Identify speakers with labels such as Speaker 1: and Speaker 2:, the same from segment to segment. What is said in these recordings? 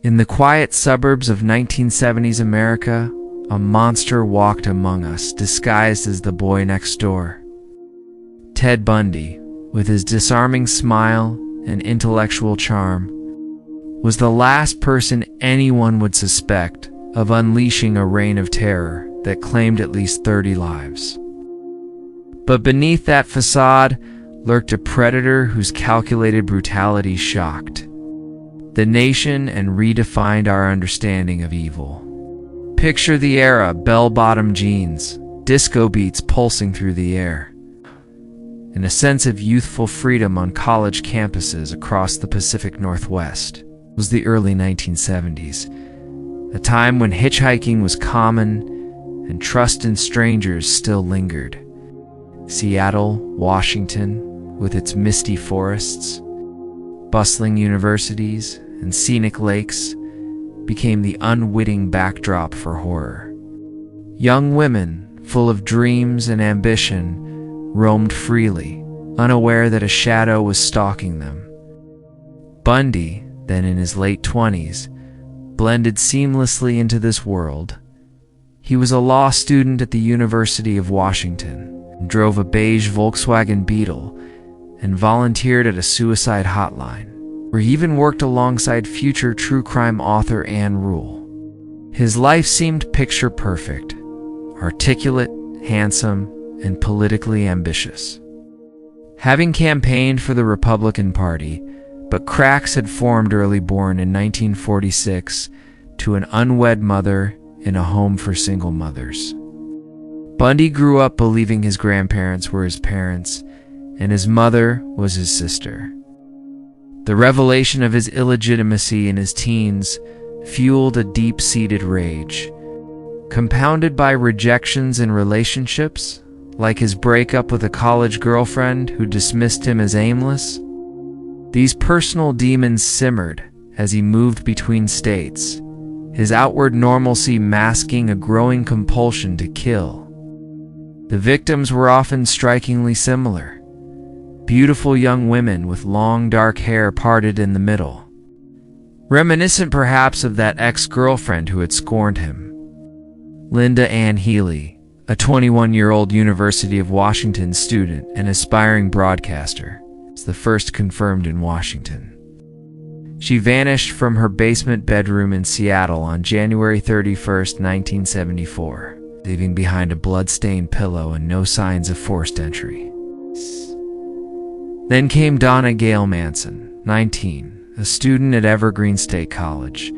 Speaker 1: In the quiet suburbs of 1970s America, a monster walked among us, disguised as the boy next door. Ted Bundy, with his disarming smile and intellectual charm, was the last person anyone would suspect of unleashing a reign of terror that claimed at least 30 lives. But beneath that facade lurked a predator whose calculated brutality shocked the nation and redefined our understanding of evil. Picture the era: bell-bottom jeans, disco beats pulsing through the air, and a sense of youthful freedom on college campuses across the Pacific Northwest. It was the early 1970s, a time when hitchhiking was common and trust in strangers still lingered. Seattle, Washington, with its misty forests, bustling universities, and scenic lakes, became the unwitting backdrop for horror. Young women, full of dreams and ambition, roamed freely, unaware that a shadow was stalking them. Bundy, then in his late 20s, blended seamlessly into this world. He was a law student at the University of Washington, drove a beige Volkswagen Beetle, and volunteered at a suicide hotline, where he even worked alongside future true crime author Ann Rule. His life seemed picture perfect: articulate, handsome, and politically ambitious. Having campaigned for the Republican Party, but cracks had formed early, born in 1946 to an unwed mother in a home for single mothers. Bundy grew up believing his grandparents were his parents and his mother was his sister. The revelation of his illegitimacy in his teens fueled a deep-seated rage, compounded by rejections in relationships, like his breakup with a college girlfriend who dismissed him as aimless. These personal demons simmered as he moved between states, his outward normalcy masking a growing compulsion to kill. The victims were often strikingly similar: beautiful young women with long dark hair parted in the middle, reminiscent perhaps of that ex-girlfriend who had scorned him. Linda Ann Healy, a 21-year-old University of Washington student and aspiring broadcaster, was the first confirmed in Washington. She vanished from her basement bedroom in Seattle on January 31st, 1974, leaving behind a blood-stained pillow and no signs of forced entry. Then came Donna Gail Manson, 19, a student at Evergreen State College,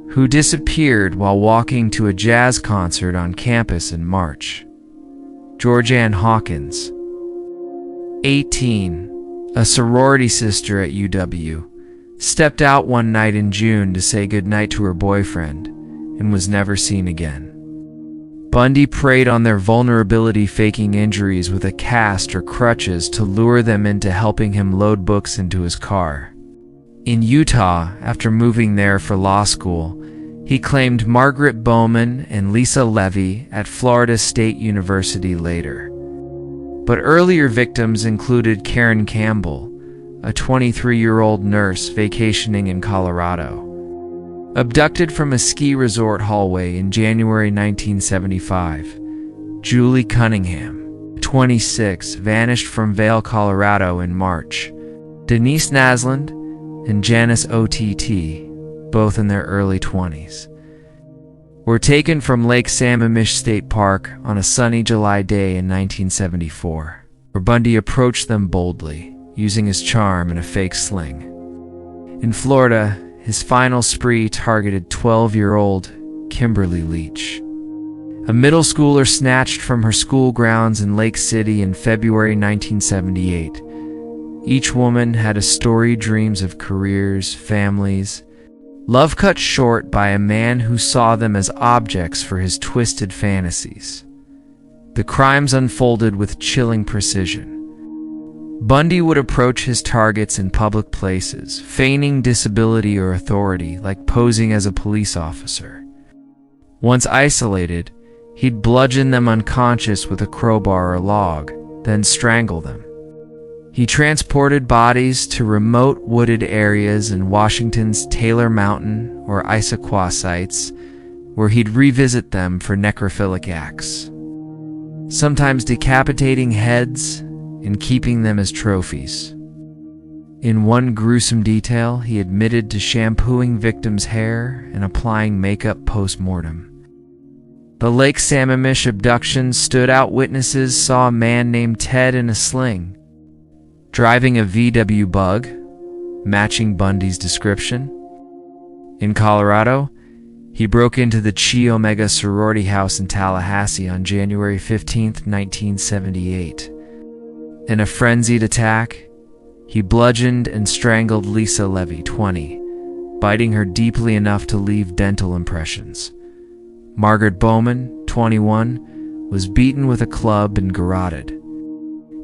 Speaker 1: who disappeared while walking to a jazz concert on campus in March. Georgianne Hawkins, 18, a sorority sister at UW, stepped out one night in June to say goodnight to her boyfriend and was never seen again. Bundy preyed on their vulnerability, faking injuries with a cast or crutches to lure them into helping him load books into his car. In Utah, after moving there for law school, he claimed Margaret Bowman and Lisa Levy at Florida State University later. But earlier victims included Karen Campbell, a 23-year-old nurse vacationing in Colorado. Abducted from a ski resort hallway in January 1975, Julie Cunningham, 26, vanished from Vail, Colorado in March. Denise Naslund and Janice OTT, both in their early 20s, were taken from Lake Sammamish State Park on a sunny July day in 1974, where Bundy approached them boldly, using his charm and a fake sling. In Florida, his final spree targeted 12-year-old Kimberly Leach, a middle schooler snatched from her school grounds in Lake City in February 1978. Each woman had a story, dreams of careers, families, love cut short by a man who saw them as objects for his twisted fantasies. The crimes unfolded with chilling precision. Bundy would approach his targets in public places, feigning disability or authority, like posing as a police officer. Once isolated, he'd bludgeon them unconscious with a crowbar or log, then strangle them. He transported bodies to remote wooded areas in Washington's Taylor Mountain or Issaquah sites, where he'd revisit them for necrophilic acts, sometimes decapitating heads and keeping them as trophies. In one gruesome detail, he admitted to shampooing victims' hair and applying makeup post-mortem. The Lake Sammamish abduction stood out. Witnesses saw a man named Ted in a sling, driving a VW Bug, matching Bundy's description. In Colorado, he broke into the Chi Omega sorority house in Tallahassee on January 15, 1978. In a frenzied attack, he bludgeoned and strangled Lisa Levy, 20, biting her deeply enough to leave dental impressions. Margaret Bowman, 21, was beaten with a club and garroted.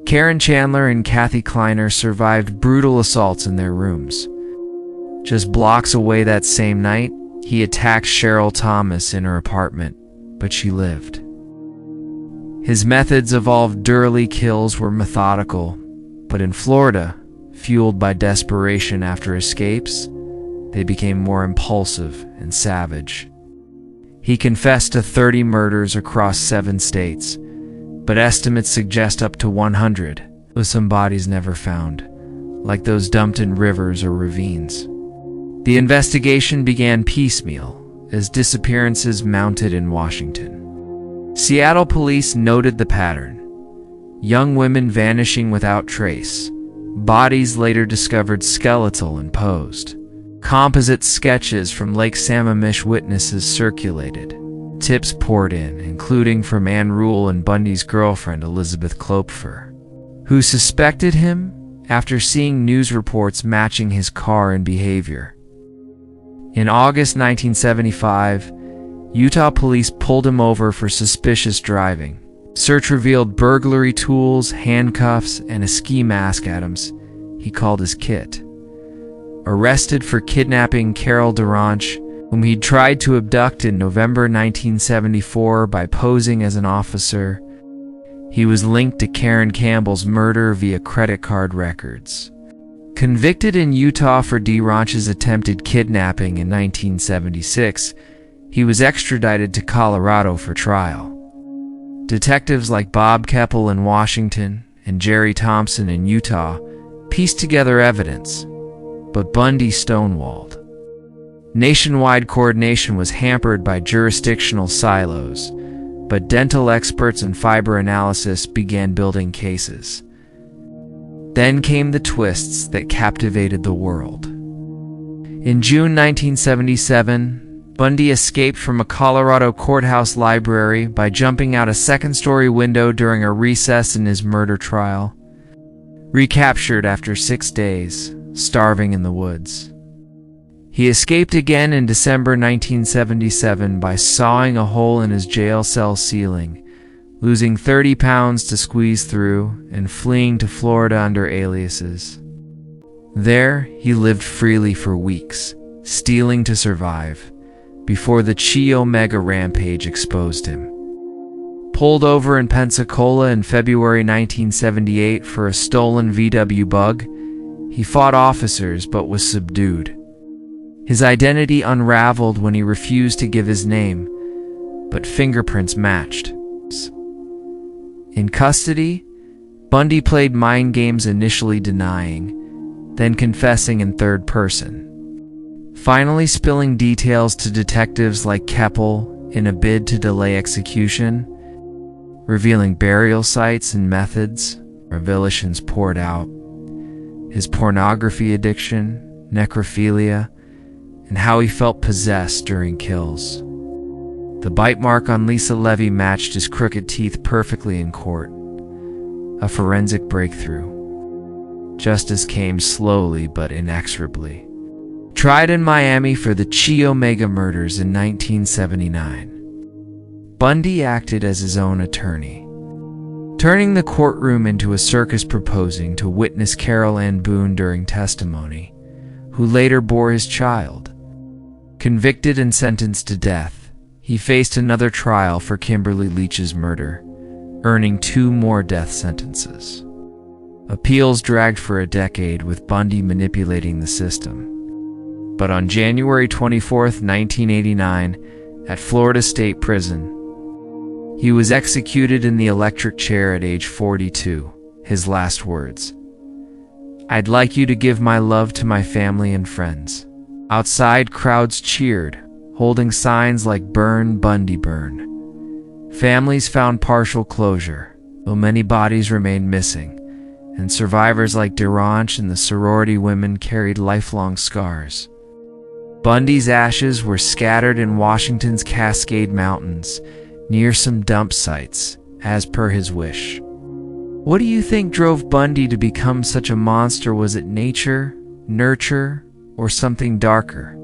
Speaker 1: Karen Chandler and Kathy Kleiner survived brutal assaults in their rooms. Just blocks away that same night, he attacked Cheryl Thomas in her apartment, but she lived. His methods of all-early kills were methodical, but in Florida, fueled by desperation after escapes, they became more impulsive and savage. He confessed to 30 murders across 7 states, but estimates suggest up to 100, with some bodies never found, like those dumped in rivers or ravines. The investigation began piecemeal as disappearances mounted in Washington. Seattle police noted the pattern: young women vanishing without trace, bodies later discovered skeletal and posed. Composite sketches from Lake Sammamish witnesses circulated. Tips poured in, including from Ann Rule and Bundy's girlfriend Elizabeth Klopfer, who suspected him after seeing news reports matching his car and behavior. In August 1975, Utah police pulled him over for suspicious driving. Search revealed burglary tools, handcuffs, and a ski mask items he called his kit. Arrested for kidnapping Carol Duranch, whom he'd tried to abduct in November 1974 by posing as an officer, he was linked to Karen Campbell's murder via credit card records. Convicted in Utah for Duranch's attempted kidnapping in 1976, he was extradited to Colorado for trial. Detectives like Bob Keppel in Washington and Jerry Thompson in Utah pieced together evidence, but Bundy stonewalled. Nationwide coordination was hampered by jurisdictional silos, but dental experts and fiber analysis began building cases. Then came the twists that captivated the world. In June 1977, Bundy escaped from a Colorado courthouse library by jumping out a second-story window during a recess in his murder trial. Recaptured after 6 days, starving in the woods. He escaped again in December 1977 by sawing a hole in his jail cell ceiling, losing 30 pounds to squeeze through, and fleeing to Florida under aliases. There, he lived freely for weeks, stealing to survive, before the Chi Omega rampage exposed him. Pulled over in Pensacola in February 1978 for a stolen VW Bug, he fought officers but was subdued. His identity unraveled when he refused to give his name, but fingerprints matched. In custody, Bundy played mind games, initially denying, then confessing in third person, finally spilling details to detectives like Keppel in a bid to delay execution, revealing burial sites and methods. Revelations poured out: his pornography addiction, necrophilia, and how he felt possessed during kills. The bite mark on Lisa Levy matched his crooked teeth perfectly in court. A forensic breakthrough. Justice came slowly but inexorably. Tried in Miami for the Chi Omega murders in 1979. Bundy acted as his own attorney, turning the courtroom into a circus, proposing to witness Carol Ann Boone during testimony, who later bore his child. Convicted and sentenced to death, he faced another trial for Kimberly Leach's murder, earning 2 more death sentences. Appeals dragged for a decade, with Bundy manipulating the system. But on January 24, 1989, at Florida State Prison, he was executed in the electric chair at age 42. His last words: "I'd like you to give my love to my family and friends." Outside, crowds cheered, holding signs like "Burn, Bundy, burn." Families found partial closure, though many bodies remained missing, and survivors like Derange and the sorority women carried lifelong scars. Bundy's ashes were scattered in Washington's Cascade Mountains, near some dump sites, as per his wish. What do you think drove Bundy to become such a monster? Was it nature, nurture, or something darker?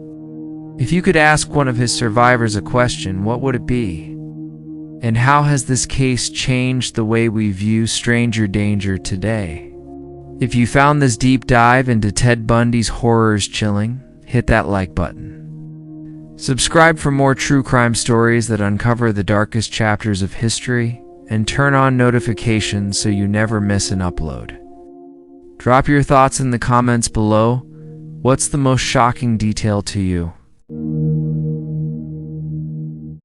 Speaker 1: If you could ask one of his survivors a question, what would it be? And how has this case changed the way we view stranger danger today? If you found this deep dive into Ted Bundy's horrors chilling, hit that like button. Subscribe for more true crime stories that uncover the darkest chapters of history, and turn on notifications so you never miss an upload. Drop your thoughts in the comments below. What's the most shocking detail to you?